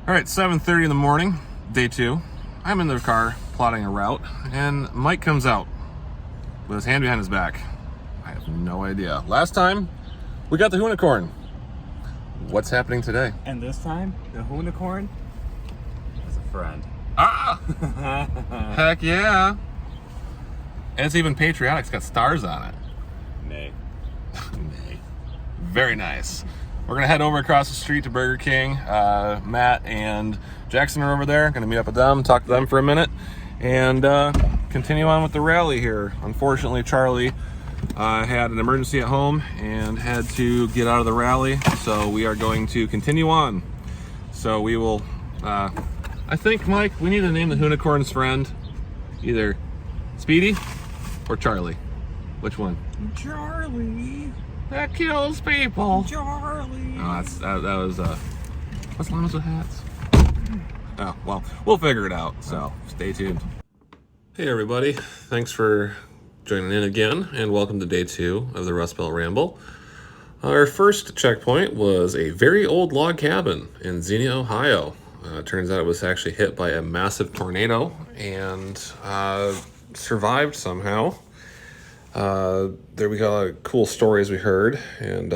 All right, 7:30 in the morning, day 2. I'm in the car plotting a route, and Mike comes out with his hand behind his back. I have no idea. Last time, we got the unicorn. What's happening today? And this time, the unicorn is a friend. Ah! Heck yeah! And it's even patriotic. It's got stars on it. Nay. Nay. Very nice. We're gonna head over across the street to Burger King. Matt and Jackson are over there. Gonna meet up with them, talk to them for a minute, and continue on with the rally here. Unfortunately, Charlie had an emergency at home and had to get out of the rally, so we are going to continue on. So we will, I think, Mike, we need to name the unicorn's friend either Speedy or Charlie. Which one? Charlie. That kills people. Charlie. Oh, that was what's llamas with hats? Oh, well, we'll figure it out, so stay tuned. Hey everybody, thanks for joining in again, and welcome to day 2 of the Rustbelt Ramble. Our first checkpoint was a very old log cabin in Dayton, Ohio. Turns out it was actually hit by a massive tornado and survived somehow. There we got cool stories we heard, and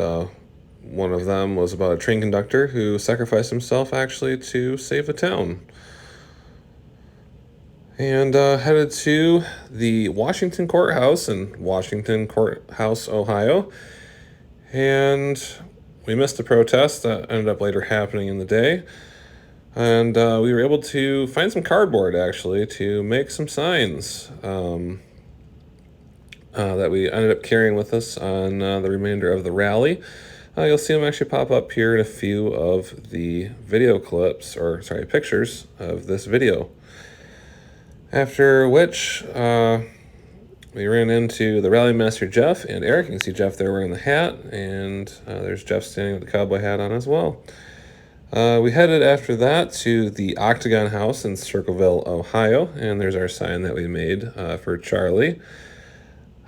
one of them was about a train conductor who sacrificed himself actually to save the town. And headed to the Washington Courthouse in Washington Courthouse, Ohio. And we missed the protest that ended up later happening in the day. And we were able to find some cardboard actually to make some signs. That we ended up carrying with us on the remainder of the rally. You'll see them actually pop up here in a few of the video clips, or sorry, pictures of this video. After which, we ran into the rally master, Jeff, and Eric. You can see Jeff there wearing the hat, and there's Jeff standing with the cowboy hat on as well. We headed after that to the Octagon House in Circleville, Ohio, and there's our sign that we made for Charlie.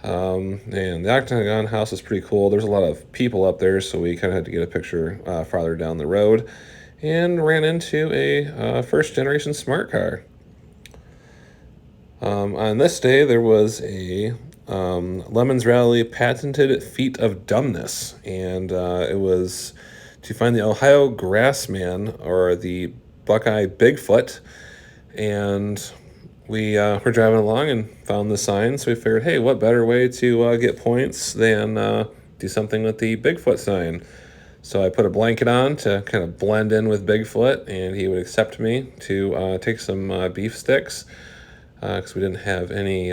And the Octagon House is pretty cool. There's a lot of people up there, so we kind of had to get a picture farther down the road, and ran into a first generation smart car. On this day, there was a Lemons Rally patented feat of dumbness, and it was to find the Ohio Grassman, or the Buckeye Bigfoot, and we were driving along and found the sign, so we figured, hey, what better way to get points than do something with the Bigfoot sign. So I put a blanket on to kind of blend in with Bigfoot, and he would accept me to take some beef sticks, because we didn't have any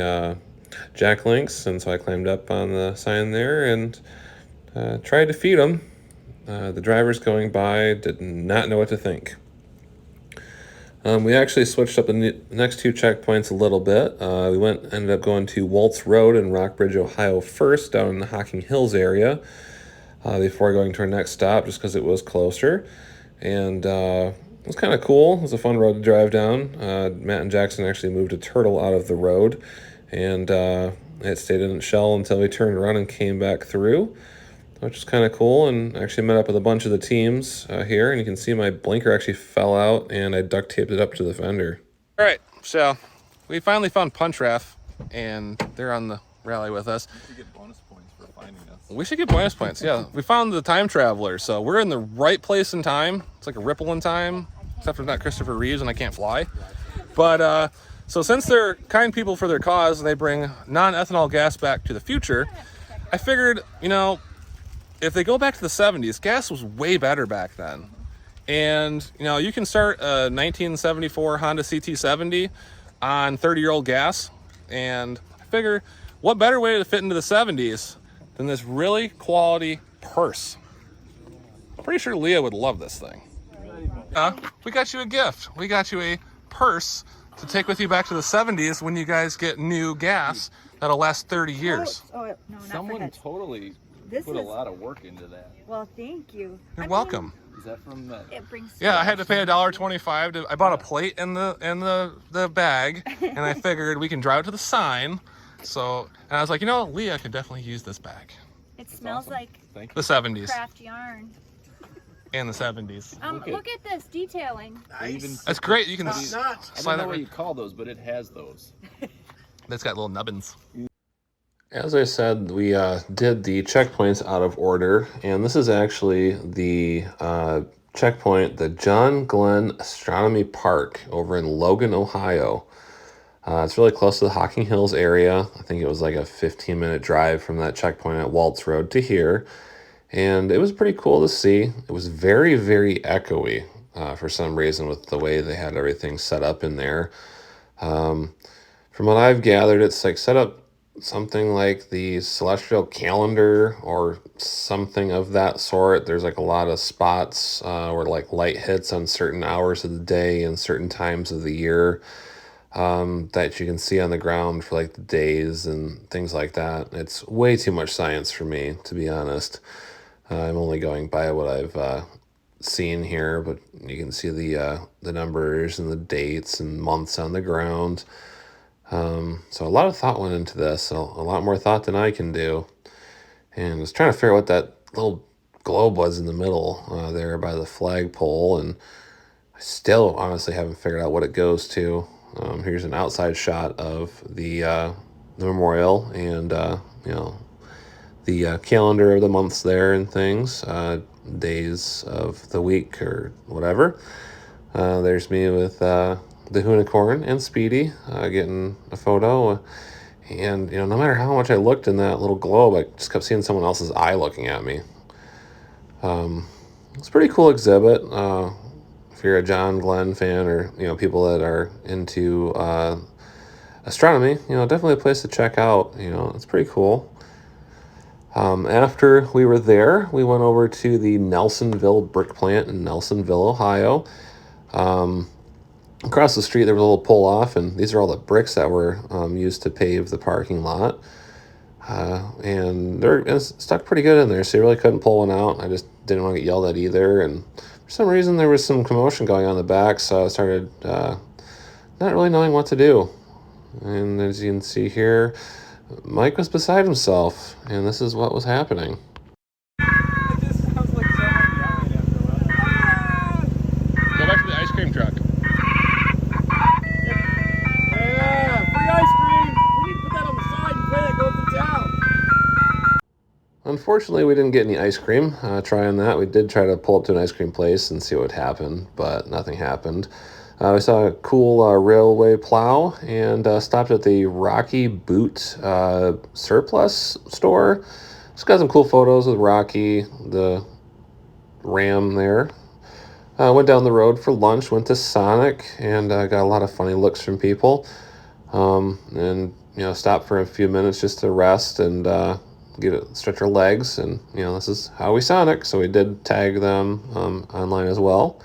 jack links, and so I climbed up on the sign there and tried to feed him. The drivers going by did not know what to think. We actually switched up the next 2 checkpoints a little bit. We ended up going to Waltz Road in Rockbridge, Ohio first, down in the Hocking Hills area, before going to our next stop, just because it was closer. And it was kind of cool. It was a fun road to drive down. Matt and Jackson actually moved a turtle out of the road, and it stayed in its shell until we turned around and came back through, which is kind of cool. And actually met up with a bunch of the teams here, and you can see my blinker actually fell out, and I duct taped it up to the fender. All right, so we finally found Punch Ref, and they're on the rally with us. We should get bonus points for finding us. We should get bonus points, yeah. We found the time traveler, so we're in the right place in time. It's like a ripple in time, except for not Christopher Reeves and I can't fly. But so since they're kind people for their cause, and they bring non-ethanol gas back to the future, I figured, you know, if they go back to the 70s, gas was way better back then. And, you know, you can start a 1974 Honda CT70 on 30-year-old gas. And I figure, what better way to fit into the 70s than this really quality purse? I'm pretty sure Leah would love this thing. We got you a gift. We got you a purse to take with you back to the 70s when you guys get new gas that'll last 30 years. Oh, no, not Someone totally put a lot of work into that. Well, thank you. You're welcome. Is that from the... It brings. Yeah, I had to pay $1.25. I bought a plate in the bag, and I figured we can drive to the sign. So, and I was like, you know, Leah could definitely use this bag. It smells awesome. like Thank you. The 70s. craft yarn. and the 70s. Look at this detailing. Nice. That's great. You can Top notch. I slide don't know that. what you call those, but it has those. That's got little nubbins. As I said, we did the checkpoints out of order, and this is actually the checkpoint, the John Glenn Astronomy Park over in Logan, Ohio. It's really close to the Hocking Hills area. I think it was like a 15-minute drive from that checkpoint at Waltz Road to here. And it was pretty cool to see. It was very, very echoey for some reason with the way they had everything set up in there. From what I've gathered, it's like set up something like the celestial calendar or something of that sort. There's like a lot of spots where like light hits on certain hours of the day and certain times of the year that you can see on the ground for like the days and things like that. It's way too much science for me, to be honest. I'm only going by what I've seen here, but you can see the numbers and the dates and months on the ground. So a lot of thought went into this, a lot more thought than I can do. And I was trying to figure out what that little globe was in the middle there by the flagpole, and I still honestly haven't figured out what it goes to. Here's an outside shot of the memorial and, the calendar of the months there and things, days of the week or whatever. There's me with the unicorn and Speedy getting a photo. And, no matter how much I looked in that little globe, I just kept seeing someone else's eye looking at me. It's a pretty cool exhibit. If you're a John Glenn fan or, people that are into astronomy, definitely a place to check out. It's pretty cool. After we were there, we went over to the Nelsonville brick plant in Nelsonville, Ohio. Across the street, there was a little pull-off, and these are all the bricks that were used to pave the parking lot. And they're stuck pretty good in there, so you really couldn't pull one out. I just didn't want to get yelled at either, and for some reason, there was some commotion going on in the back, so I started not really knowing what to do. And as you can see here, Mike was beside himself, and this is what was happening. It just sounds like someone yelling after a while. Go back to the ice cream truck. Yeah, free ice cream. We need to put that on the side and play that go up the town. Unfortunately, we didn't get any ice cream trying that. We did try to pull up to an ice cream place and see what would happen, but nothing happened. We saw a cool railway plow and stopped at the Rocky Boot surplus store. Just got some cool photos with Rocky, the Ram there. Went down the road for lunch, went to Sonic, and got a lot of funny looks from people. And, stopped for a few minutes just to rest and stretch our legs. And, this is how we Sonic, so we did tag them online as well.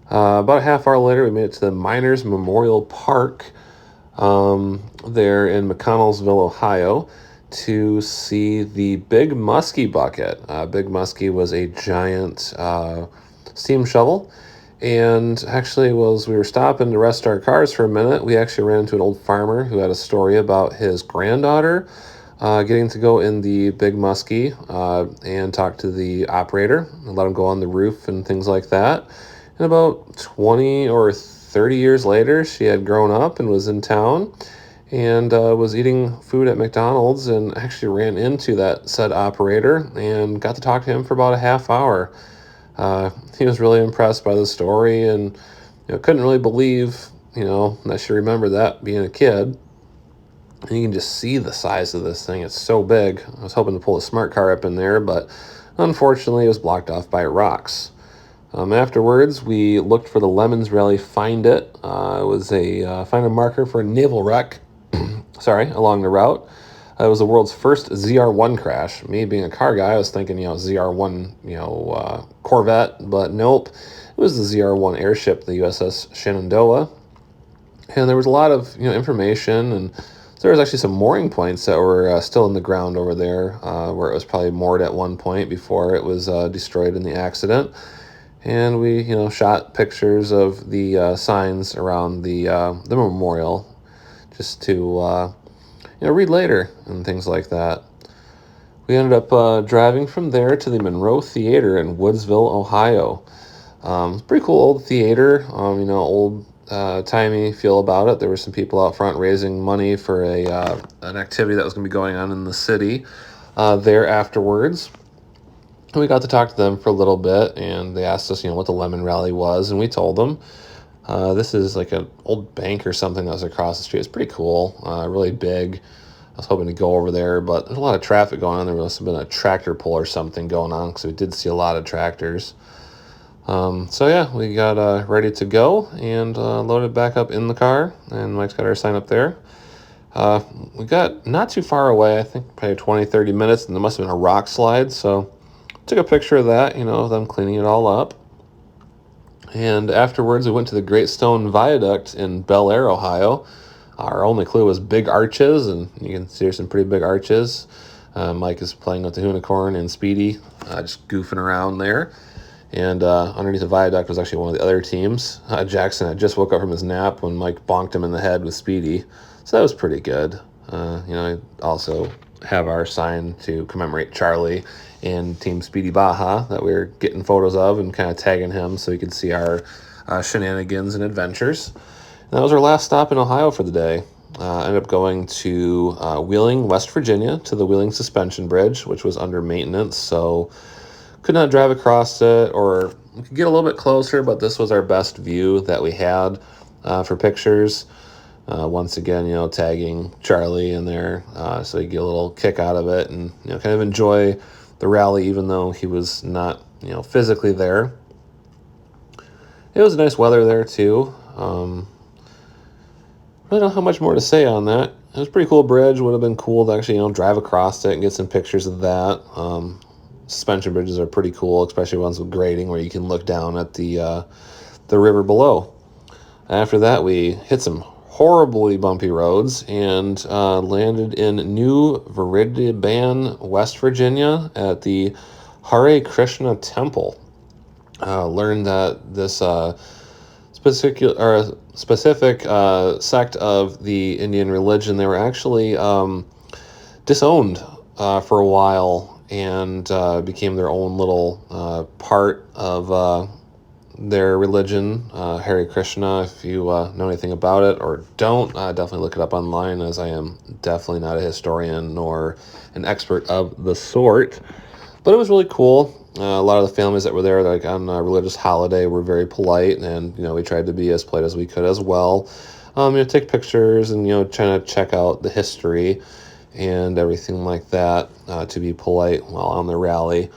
About a half hour later, we made it to the Miners Memorial Park there in McConnellsville, Ohio, to see the Big Muskie bucket. Big Muskie was a giant steam shovel, and actually, we were stopping to rest our cars for a minute, we actually ran into an old farmer who had a story about his granddaughter getting to go in the Big Muskie and talk to the operator and let him go on the roof and things like that. And about 20 or 30 years later, she had grown up and was in town and was eating food at McDonald's and actually ran into that said operator and got to talk to him for about a half hour. He was really impressed by the story and couldn't really believe, that she remembered that being a kid. And you can just see the size of this thing. It's so big. I was hoping to pull a smart car up in there, but unfortunately it was blocked off by rocks. Afterwards, we looked for the Lemons Rally Find It. It was a find a marker for a naval wreck, along the route. It was the world's first ZR-1 crash. Me being a car guy, I was thinking, ZR-1, Corvette, but nope. It was the ZR-1 airship, the USS Shenandoah. And there was a lot of, information, and there was actually some mooring points that were still in the ground over there, where it was probably moored at one point before it was destroyed in the accident. And we, shot pictures of the signs around the memorial just to, read later and things like that. We ended up driving from there to the Monroe Theater in Woodsville, Ohio. It's a pretty cool old theater, old timey feel about it. There were some people out front raising money for an activity that was going to be going on in the city there afterwards. And we got to talk to them for a little bit, and they asked us, what the Lemon Rally was, and we told them. This is like an old bank or something that was across the street. It's pretty cool, really big. I was hoping to go over there, but there's a lot of traffic going on. There must have been a tractor pull or something going on, because we did see a lot of tractors. So yeah, we got ready to go and loaded back up in the car, and Mike's got our sign up there. We got not too far away, I think probably 20, 30 minutes, and there must have been a rock slide, so took a picture of that, them cleaning it all up. And afterwards, we went to the Great Stone Viaduct in Bel Air, Ohio. Our only clue was big arches, and you can see there's some pretty big arches. Mike is playing with the unicorn and Speedy, just goofing around there. And underneath the viaduct was actually one of the other teams. Jackson had just woke up from his nap when Mike bonked him in the head with Speedy. So that was pretty good. I also have our sign to commemorate Charlie and Team Speedy Baja that we were getting photos of and kind of tagging him so he could see our shenanigans and adventures. And that was our last stop in Ohio for the day. Ended up going to Wheeling, West Virginia, to the Wheeling Suspension Bridge, which was under maintenance, so could not drive across it, or we could get a little bit closer, but this was our best view that we had for pictures. Once again, tagging Charlie in there, so you get a little kick out of it and, kind of enjoy the rally, even though he was not, physically there. It was nice weather there too. Really don't have much more to say on that. It was a pretty cool bridge. Would have been cool to actually, drive across it and get some pictures of that. Suspension bridges are pretty cool, especially ones with grading where you can look down at the river below. After that, we hit some horribly bumpy roads and landed in New Viridian, West Virginia at the Hare Krishna Temple. Learned that this specific sect of the Indian religion, they were actually disowned for a while and became their own little part of their religion, Hare Krishna. If you know anything about it or don't, definitely look it up online, as I am definitely not a historian nor an expert of the sort. But it was really cool. A lot of the families that were there, like on a religious holiday, were very polite, and we tried to be as polite as we could as well. Take pictures and trying to check out the history and everything like that, to be polite while on the rally.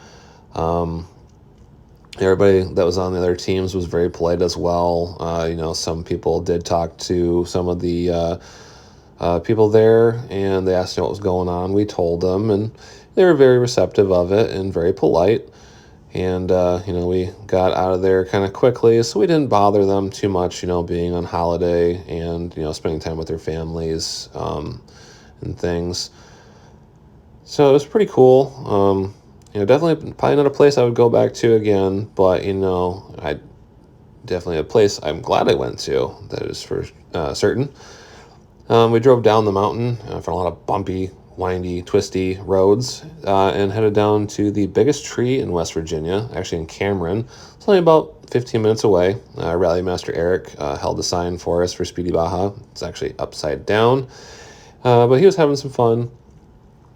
Everybody that was on the other teams was very polite as well. Some people did talk to some of the people there, and they asked what was going on. We told them, and they were very receptive of it and very polite. And, we got out of there kind of quickly, so we didn't bother them too much, being on holiday and, spending time with their families and things. So it was pretty cool. Definitely probably not a place I would go back to again, but, I definitely a place I'm glad I went to, that is for certain. We drove down the mountain for a lot of bumpy, windy, twisty roads, and headed down to the biggest tree in West Virginia, actually in Cameron. It's only about 15 minutes away. Rally Master Eric held a sign for us for Speedy Baja. It's actually upside down, but he was having some fun.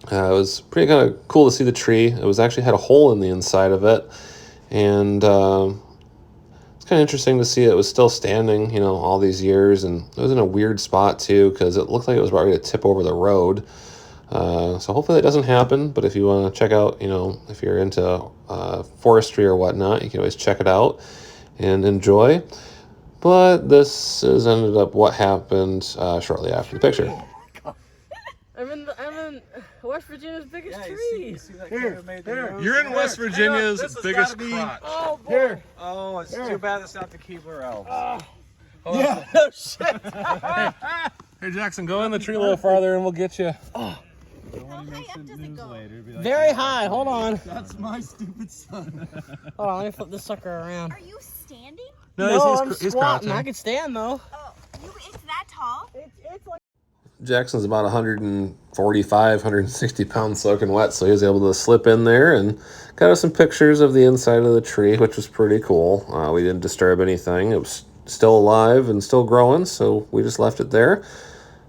It was pretty kind of cool to see the tree. It was actually had a hole in the inside of it, and it's kind of interesting to see it was still standing, all these years, and it was in a weird spot too, because it looked like it was about ready to tip over the road. So hopefully that doesn't happen, but if you want to check out, if you're into forestry or whatnot, you can always check it out and enjoy. But this has ended up what happened shortly after the picture. I'm in West Virginia's biggest tree. You're in West Virginia's biggest crotch. Oh boy. Here. Oh, it's too bad it's not the Keebler Elves. Yeah. No shit. Hey Jackson, go in the tree a little farther and we'll get you. How high up does it go? Very high. Hold on. That's my stupid son. Hold on. Let me flip this sucker around. Are you standing? No, I'm he's squatting. crouching. I can stand though. Oh, it's that tall? It's like. Jackson's about 145, 160 pounds soaking wet, so he was able to slip in there and got us some pictures of the inside of the tree, which was pretty cool. We didn't disturb anything. It was still alive and still growing, so we just left it there.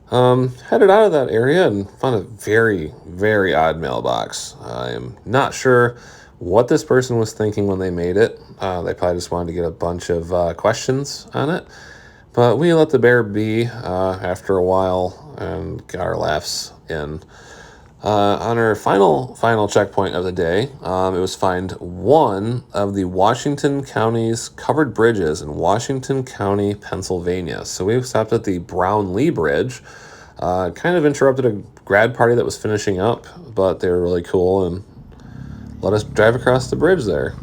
Headed out of that area and found a very, very odd mailbox. I am not sure what this person was thinking when they made it. They probably just wanted to get a bunch of questions on it. But we let the bear be after a while and got our laughs in. On our final checkpoint of the day, it was find one of the Washington County's covered bridges in Washington County, Pennsylvania. So we stopped at the Brown-Lee Bridge. Kind of interrupted a grad party that was finishing up, but they were really cool and let us drive across the bridge there.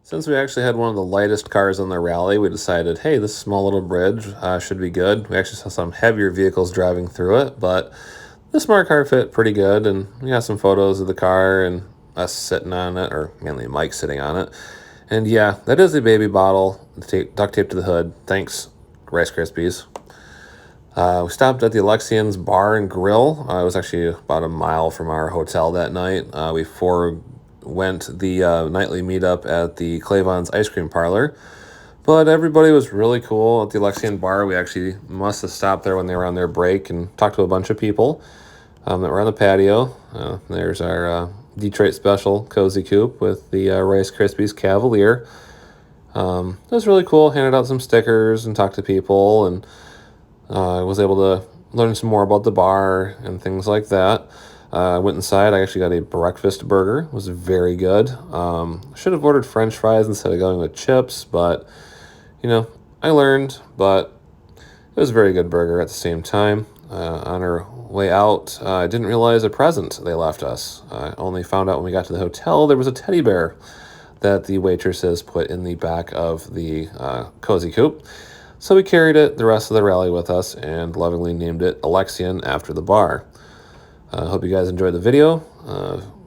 Since we actually had one of the lightest cars on the rally, we decided, hey, this small little bridge should be good. We actually saw some heavier vehicles driving through it, but the smart car fit pretty good, and we got some photos of the car and us sitting on it, or mainly Mike sitting on it. And yeah, that is a baby bottle, duct tape to the hood. Thanks, Rice Krispies. We stopped at the Alexian's Bar and Grill. It was actually about a mile from our hotel that night. We went the nightly meetup at the Clavon's Ice Cream Parlor. But everybody was really cool at the Alexian Bar. We actually must have stopped there when they were on their break and talked to a bunch of people that were on the patio. There's our Detroit Special Cozy Coupe with the Rice Krispies Cavalier. It was really cool. Handed out some stickers and talked to people, and I was able to learn some more about the bar and things like that. I went inside. I actually got a breakfast burger. It was very good. Should have ordered French fries instead of going with chips, but, I learned. But it was a very good burger at the same time. On our way out, I didn't realize a present they left us. I only found out when we got to the hotel there was a teddy bear that the waitresses put in the back of the Cozy Coupe. So we carried it the rest of the rally with us and lovingly named it Alexian after the bar. I hope you guys enjoyed the video.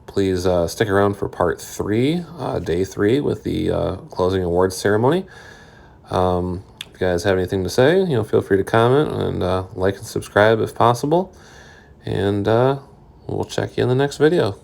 Please stick around for part 3, day 3, with the closing awards ceremony. If you guys have anything to say, feel free to comment and like and subscribe if possible. And we'll check you in the next video.